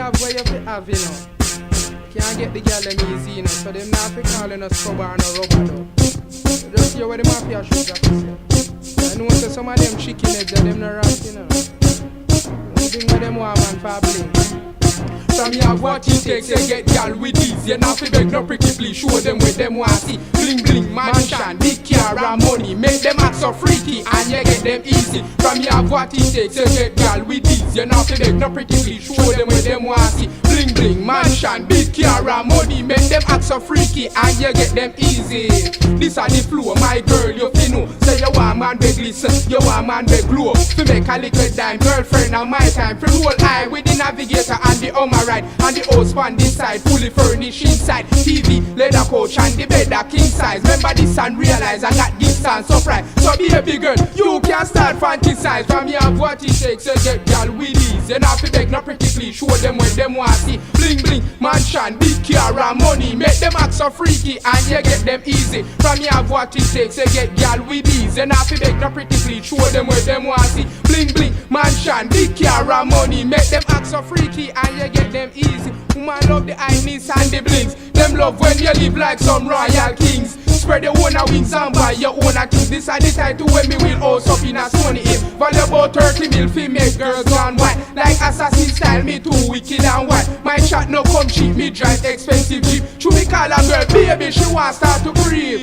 have where you fi have, you know. Can't get the girl them easy, you know. So them not fi calling us scrubber and a rubber though. You just hear what the Mafiah Suggz Yuh say. I know say some of them chicken heads and them not right, you know. One thing with them want man for bling. From you have what it takes to get y'all with these. You not fi beg no pretty please. Show them what them want see. Bling bling, mansion, big car and money. Make them act so freaky and you get them easy. From you have what it takes to get y'all with these. You not fi beg no pretty please. Show them what them want see. Bling bling, mansion, big car and money. Make them act so freaky and you get them easy. This are the flow, my girl, you fi know. Say you want man beg listen, you want man beg glow. Fi make a little dime, girlfriend and my time. Fi roll high with the navigator and the ride. And the house on this side, fully furnished inside. TV, leather couch and the bed a king size. Remember this and realize I got this and surprise. So be a big girl, you can start fantasize. From you have what it takes to get y'all with these. You not fi beg no pretty please. Show them what them want see. Bling bling, mansion, big car and money. Make them act so freaky and you get them easy. From you have what it takes to get y'all with these. You not fi beg no pretty please. Show them what them want see. Bling bling, mansion, big car and money. Make them act so freaky and you get them easy. Woman love the highness and the blings. Them love when you live like some royal kings. Spread your own wings and buy your own things. This are the title when me will house up in a Sony Hill. Value about 30 mil female girls gone white. Like assassin style, me too wicked and white. My chat no come cheap, me drive expensive jeep. Should me call a girl baby, she want start to creep.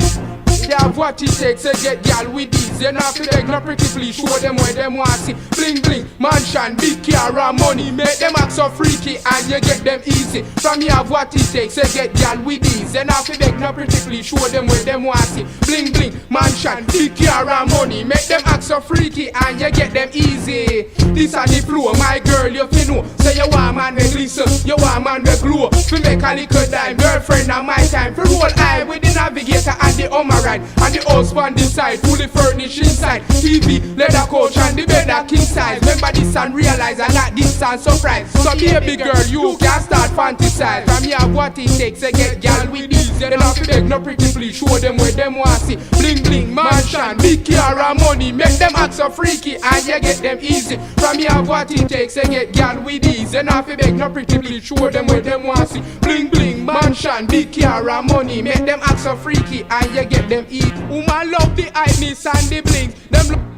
They have what it takes to get y'all with these. You not fi beg no pretty please. Show them what them want see. Bling bling, mansion, big car and money. Make them act so freaky and you get them easy. From you have what it takes to get y'all with these. You not fi beg no pretty please. Show them what them want see. Bling bling, mansion, big car and money. Make them act so freaky and you get them easy. This are the flow, my girl, you fi know. Say you want man with listen, you want man with glow. Fi make a little dime, girlfriend and my time. Fi roll high with the navigator and the ride. And the house on this side, fully furnished inside. TV, leather couch and the bed a king size. Remember this and realize I got this and surprise. So be a big girl, you can start fantasize. From you have what it takes to get y'all with these. You not fi beg no pretty please. Show them what them want see. Bling bling, mansion, big car and money. Make them act so freaky and you get them easy. From you have what it takes to get y'all with these. You not fi beg no pretty please. Show them what them want see. Bling bling, mansion, big car and money. Make them act so freaky and you get them eat. Woman love the highness and the blings. Them